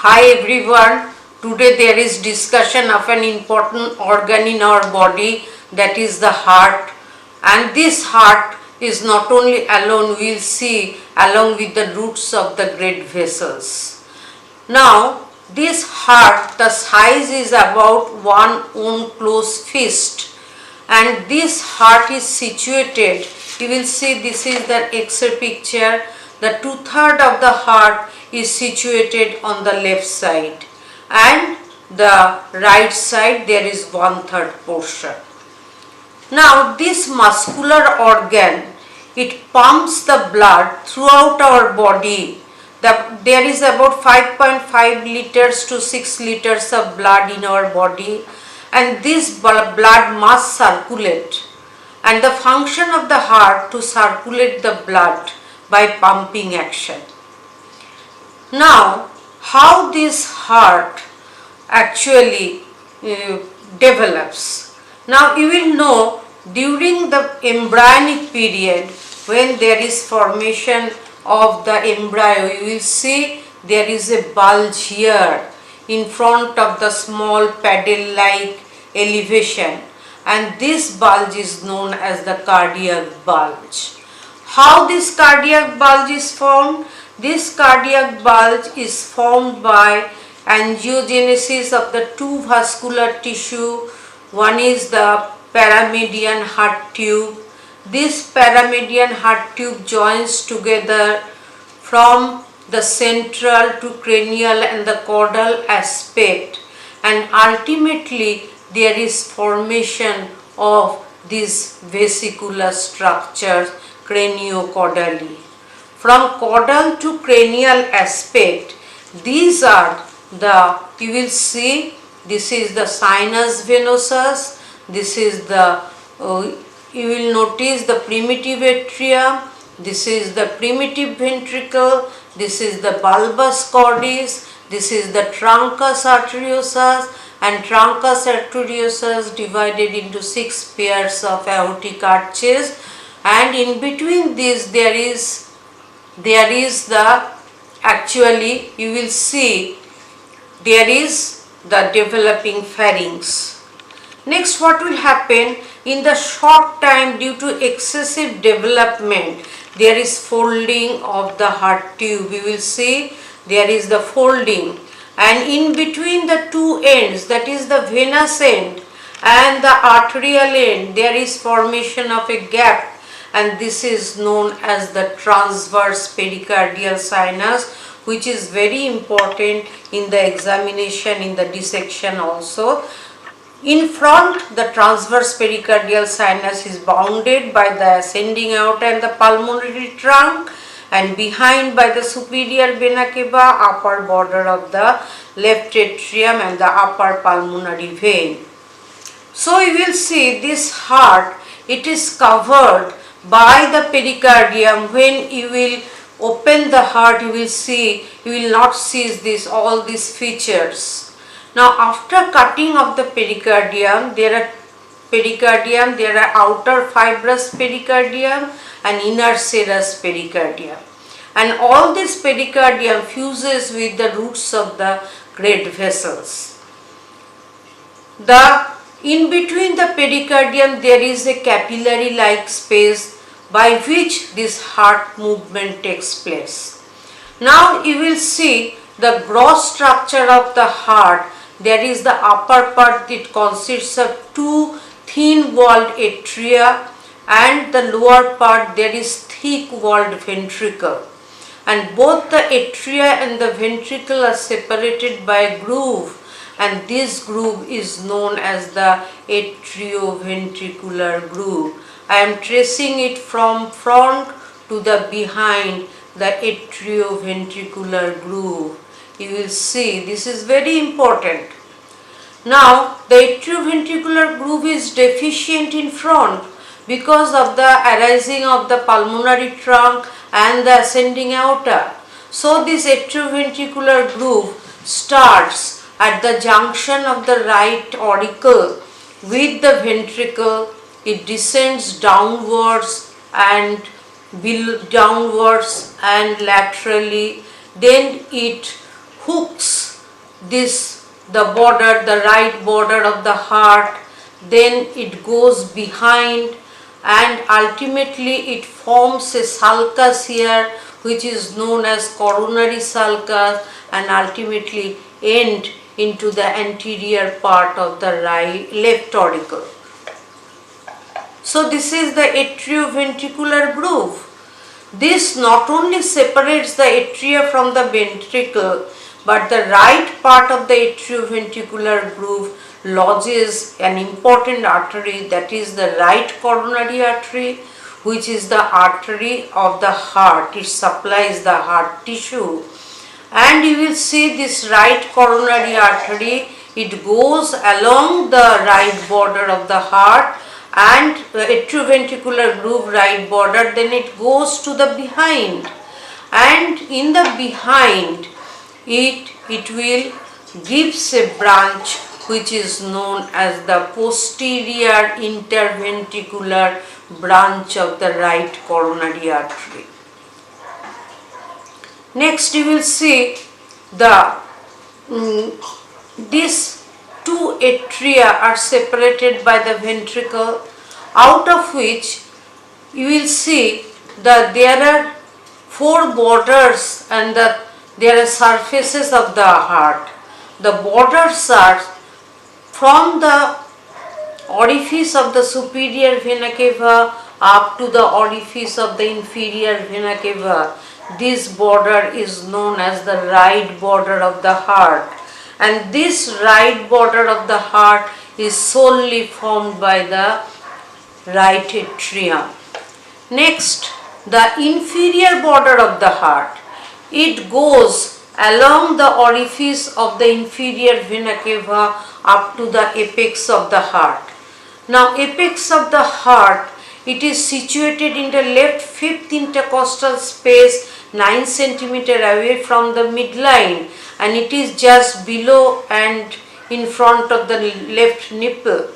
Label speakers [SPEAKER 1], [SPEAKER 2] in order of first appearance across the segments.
[SPEAKER 1] Hi everyone, today there is discussion of an important organ in our body, that is the heart, and this heart is not only alone, we will see along with the roots of the great vessels. Now this heart, the size is about one own close fist, and this heart is situated, you will see this is the X-ray picture. The 2/3 of the heart is situated on the left side and the right side there is 1/3 portion. Now this muscular organ, it pumps the blood throughout our body. There is about 5.5 liters to 6 liters of blood in our body, and this blood must circulate, and the function of the heart to circulate the blood by pumping action. Now, how this heart actually develops. Now you will know during the embryonic period, when there is formation of the embryo, you will see there is a bulge here in front of the small paddle-like elevation, and this bulge is known as the cardiac bulge. How this cardiac bulge is formed? This cardiac bulge is formed by angiogenesis of the two vascular tissue. One is the paramedian heart tube. This paramedian heart tube joins together from the central to cranial and the caudal aspect, and ultimately there is formation of these vesicular structures craniocaudally. From caudal to cranial aspect, these are the, you will see, this is the sinus venosus, this is the, you will notice the primitive atrium, this is the primitive ventricle, this is the bulbus cordis, this is the truncus arteriosus, and truncus arteriosus divided into 6 pairs of aortic arches, and in between these there is the, actually you will see there is the developing pharynx. Next, what will happen in the short time due to excessive development, there is folding of the heart tube. You will see there is the folding, and in between the two ends, that is the venous end and the arterial end, there is formation of a gap, and this is known as the transverse pericardial sinus, which is very important in the examination, in the dissection also. In front, the transverse pericardial sinus is bounded by the ascending aorta and the pulmonary trunk, and behind by the superior vena cava, upper border of the left atrium and the upper pulmonary vein. So you will see this heart, it is covered by the pericardium. When you will open the heart, you will see, you will not see this, all these features. Now after cutting of the pericardium, there are outer fibrous pericardium and inner serous pericardium, and all this pericardium fuses with the roots of the great vessels. In between the pericardium there is a capillary like space by which this heart movement takes place. Now you will see the gross structure of the heart. There is the upper part, it consists of two thin walled atria, and the lower part there is thick walled ventricle, and both the atria and the ventricle are separated by a groove, and this groove is known as the atrioventricular groove. I am tracing it from front to the behind, the atrioventricular groove. You will see this is very important. Now the atrioventricular groove is deficient in front because of the arising of the pulmonary trunk and the ascending aorta. So this atrioventricular groove starts at the junction of the right auricle with the ventricle. It descends downwards and laterally, then it hooks the border, the right border of the heart, then it goes behind, and ultimately it forms a sulcus here, which is known as coronary sulcus, and ultimately end into the anterior part of the left auricle. So this is the atrioventricular groove. This not only separates the atria from the ventricle, but the right part of the atrioventricular groove lodges an important artery, that is the right coronary artery, which is the artery of the heart. It supplies the heart tissue. And you will see this right coronary artery, it goes along the right border of the heart and the atrioventricular groove right border, then it goes to the behind, and in the behind it will gives a branch which is known as the posterior interventricular branch of the right coronary artery. Next you will see these two atria are separated by the ventricle, out of which you will see that there are four borders and there are surfaces of the heart. The borders are from the orifice of the superior vena cava up to the orifice of the inferior vena cava. This border is known as the right border of the heart, and this right border of the heart is solely formed by the right atrium. Next, the inferior border of the heart, it goes along the orifice of the inferior vena cava up to the apex of the heart. Now, apex of the heart, it is situated in the left fifth intercostal space, 9 cm away from the midline, and it is just below and in front of the left nipple.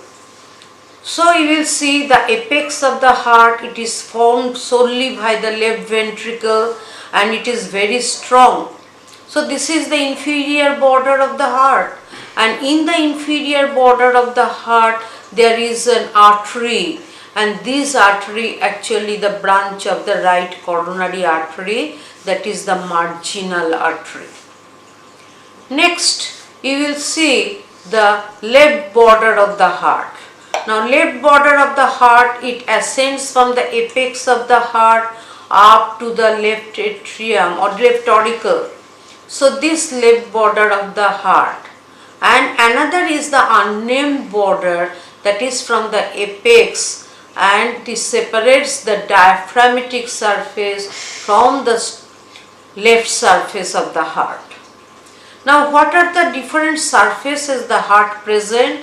[SPEAKER 1] So you will see the apex of the heart, it is formed solely by the left ventricle and it is very strong. So this is the inferior border of the heart, and in the inferior border of the heart there is an artery, and this artery actually the branch of the right coronary artery, that is the marginal artery. Next you will see the left border of the heart. Now left border of the heart, it ascends from the apex of the heart up to the left atrium or left auricle. So this left border of the heart, and another is the unnamed border, that is from the apex, and this separates the diaphragmatic surface from the left surface of the heart. Now what are the different surfaces the heart present?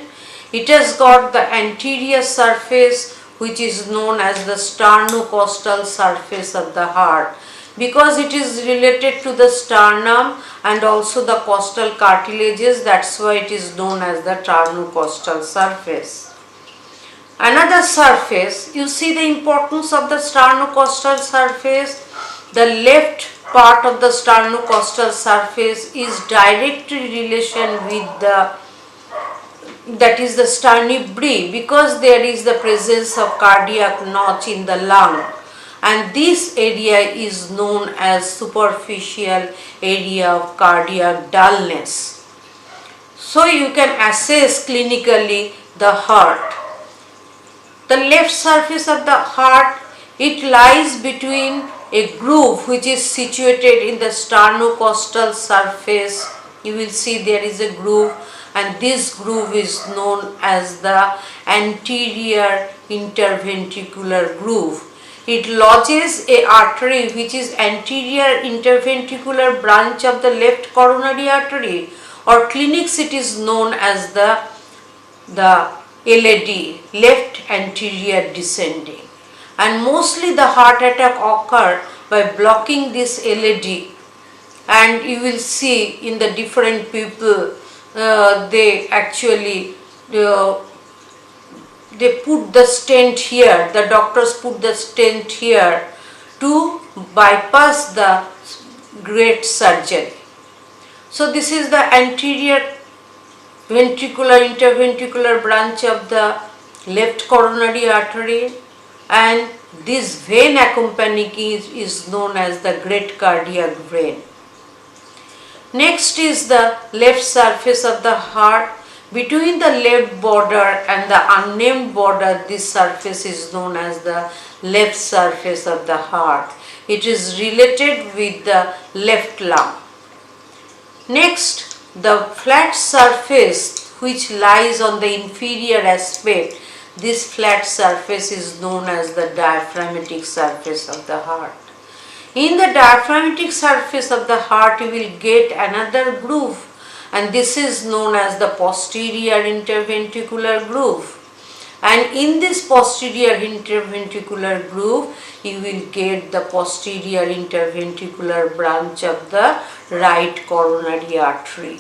[SPEAKER 1] It has got the anterior surface, which is known as the sternocostal surface of the heart, because it is related to the sternum and also the costal cartilages, that's why it is known as the sternocostal surface. Another surface, you see the importance of the sternocostal surface. The left part of the sternocostal surface is directly relation with that is the sternibri, because there is the presence of cardiac notch in the lung, and this area is known as superficial area of cardiac dullness. So you can assess clinically the heart. The left surface of the heart, it lies between a groove which is situated in the sternocostal surface. You will see there is a groove, and this groove is known as the anterior interventricular groove. It lodges a artery which is anterior interventricular branch of the left coronary artery, or clinics it is known as the LAD, left anterior descending. And mostly the heart attack occur by blocking this LAD, and you will see in the different people they actually they put the stent here, the doctors put the stent here to bypass the great surgery. So this is the anterior ventricular interventricular branch of the left coronary artery, and this vein accompanying is known as the great cardiac vein. Next is the left surface of the heart. Between the left border and the unnamed border, this surface is known as the left surface of the heart. It is related with the left lung. Next, the flat surface which lies on the inferior aspect, this flat surface is known as the diaphragmatic surface of the heart. In the diaphragmatic surface of the heart, you will get another groove, and this is known as the posterior interventricular groove. And in this posterior interventricular groove, you will get the posterior interventricular branch of the right coronary artery.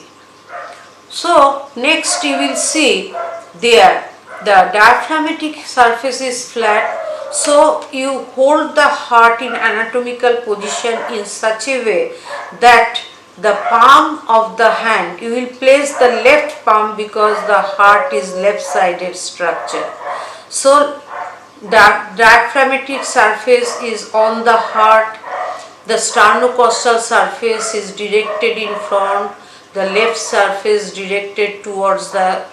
[SPEAKER 1] So next you will see there the diaphragmatic surface is flat. So you hold the heart in anatomical position in such a way that the palm of the hand, you will place the left palm because the heart is left-sided structure. So the diaphragmatic surface is on the heart, the sternocostal surface is directed in front, the left surface directed towards the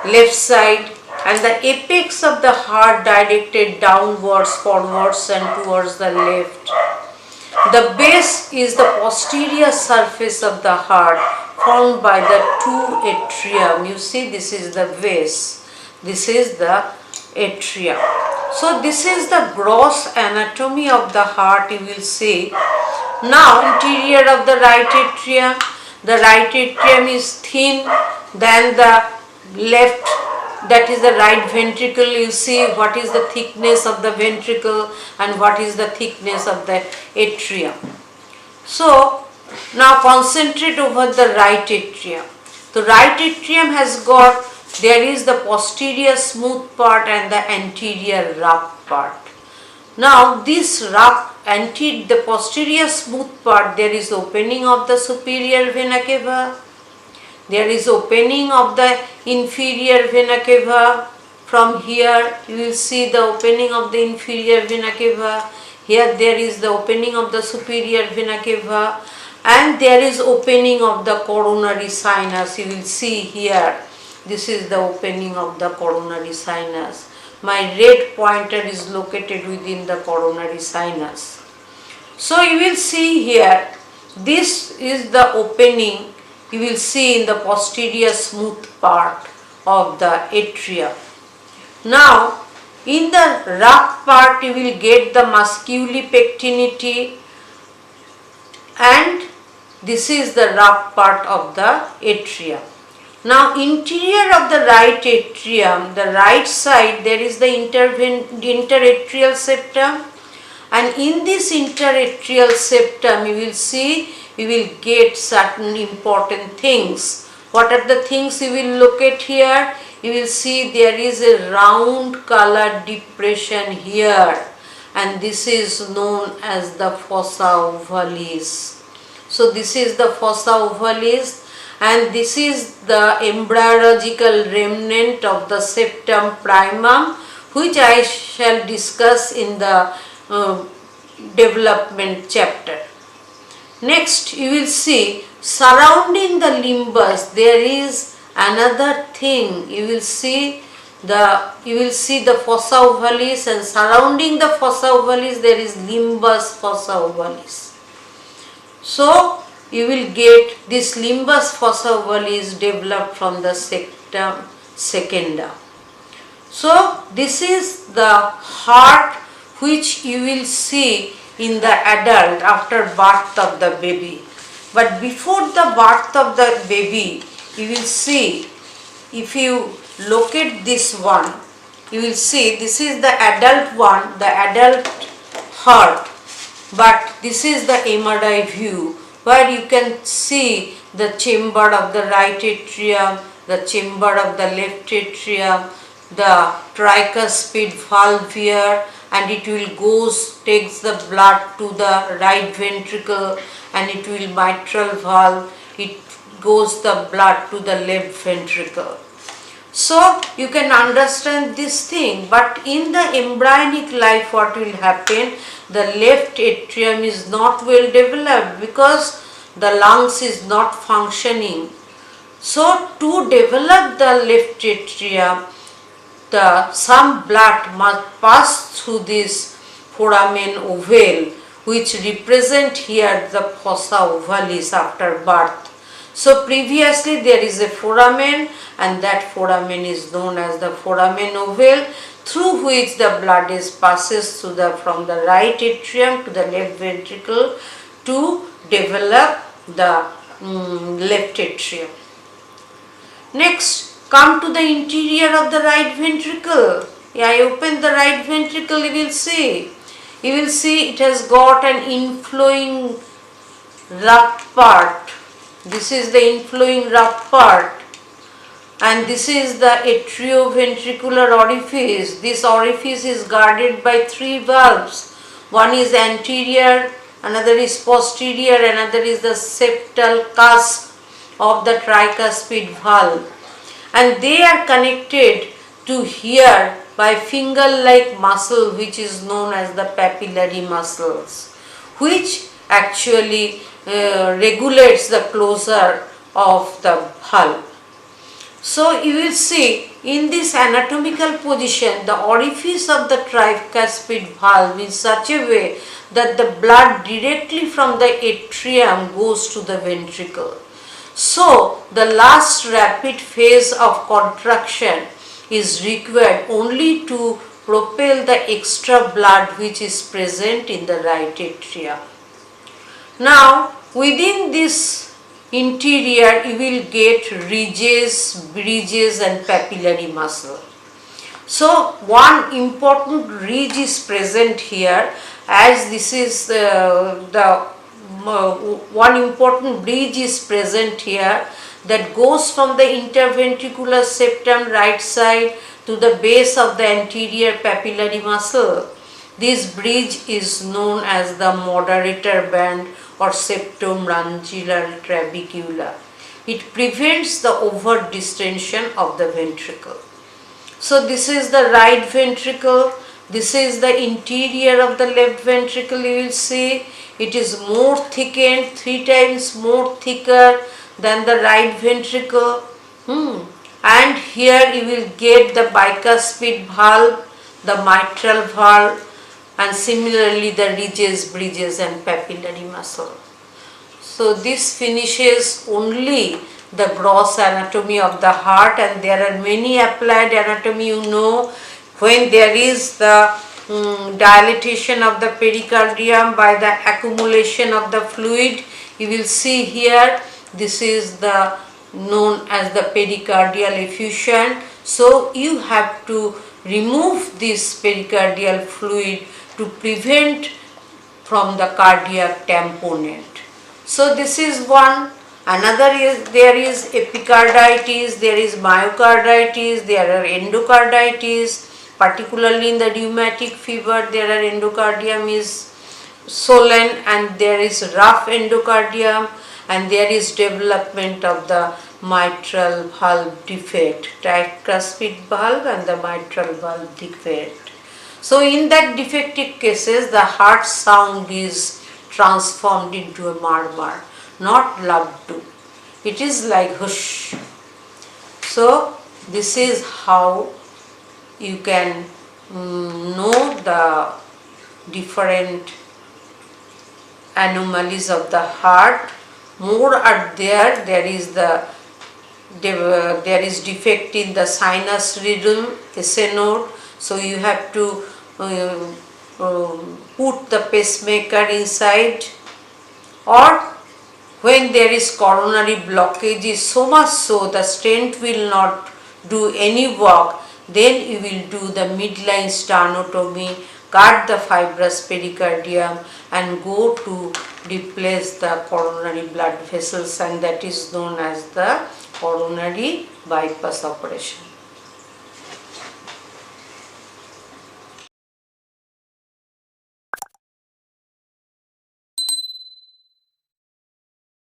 [SPEAKER 1] left side, and the apex of the heart directed downwards, forwards and towards the left. The base is the posterior surface of the heart formed by the two atrium. You see, this is the base, this is the atrium. So this is the gross anatomy of the heart, you will see. Now interior of the right atrium. The right atrium is thin than the left, that is the right ventricle. You see what is the thickness of the ventricle and what is the thickness of the atrium. So now concentrate over the right atrium. The right atrium has got, there is the posterior smooth part and the anterior rough part. Now this rough, the posterior smooth part, there is opening of the superior vena cava. There is opening of the inferior vena cava. From here you will see the opening of the inferior vena cava. Here there is the opening of the superior vena cava, and there is opening of the coronary sinus. You will see here, this is the opening of the coronary sinus. My red pointer is located within the coronary sinus. So you will see here, this is the opening you will see in the posterior smooth part of the atrium. Now in the rough part you will get the musculopectinity, and this is the rough part of the atrium. Now interior of the right atrium, the right side, there is the interatrial septum, and in this interatrial septum you will see, you will get certain important things. What are the things you will locate here? You will see there is a round colored depression here, and this is known as the fossa ovalis. So this is the fossa ovalis, and this is the embryological remnant of the septum primum, which I shall discuss in the development chapter. Next you will see surrounding the limbus there is another thing. You will see the fossa ovalis, and surrounding the fossa ovalis there is limbus fossa ovalis. So you will get this limbus fossa ovalis developed from the septum secundum. So this is the heart which you will see in the adult after birth of the baby. But before the birth of the baby, you will see, if you locate this one, you will see this is the adult one, the adult heart, but this is the MRI view, where you can see the chamber of the right atrium, the chamber of the left atrium, the tricuspid valve here, and it will takes the blood to the right ventricle, and it will mitral valve, it goes the blood to the left ventricle. So you can understand this thing, but in the embryonic life what will happen, the left atrium is not well developed because the lungs is not functioning. So to develop the left atrium, some blood must pass through this foramen ovale, which represent here the fossa ovalis after birth. So previously there is a foramen, and that foramen is known as the foramen ovale, through which the blood is passes from the right atrium to the left ventricle to develop the left atrium. Next, come to the interior of the right ventricle. I open the right ventricle, you will see. You will see it has got an inflowing rough part. This is the inflowing rough part, and this is the atrioventricular orifice. This orifice is guarded by three valves. One is anterior, another is posterior, another is the septal cusp of the tricuspid valve, and they are connected to here by finger-like muscle which is known as the papillary muscles, which actually regulates the closure of the valve. So you will see in this anatomical position the orifice of the tricuspid valve in such a way that the blood directly from the atrium goes to the ventricle. So the last rapid phase of contraction is required only to propel the extra blood which is present in the right atrium. Now within this interior you will get ridges, bridges and papillary muscle. So one important ridge is present here, as this is one important bridge is present here that goes from the interventricular septum right side to the base of the anterior papillary muscle. This bridge is known as the moderator band or septomeningeal trabecula. It prevents the over distension of the ventricle. So this is the right ventricle. This is the interior of the left ventricle. You will see it is more thickened, 3 times more thicker than the right ventricle. And here you will get the bicuspid valve, the mitral valve, and similarly the ridges, bridges and papillary muscle. So this finishes only the gross anatomy of the heart, and there are many applied anatomy. You know, when there is the dilatation of the pericardium by the accumulation of the fluid, you will see here this is the known as the pericardial effusion. So you have to remove this pericardial fluid to prevent from the cardiac tamponade. So this is one. Another is there is epicarditis, there is myocarditis, there are endocarditis. Particularly in the rheumatic fever, there are endocardium is swollen and there is rough endocardium, and there is development of the mitral valve defect, tricuspid valve and the mitral valve defect. So in that defective cases, the heart sound is transformed into a murmur, not labdu. It is like hush. So this is how you can know the different anomalies of the heart. More are there. There is defect in the sinus rhythm, SA node. So you have to put the pacemaker inside, or when there is coronary blockage is so much so the stent will not do any work, then you will do the midline sternotomy, cut the fibrous pericardium and go to replace the coronary blood vessels, and that is known as the coronary bypass operation.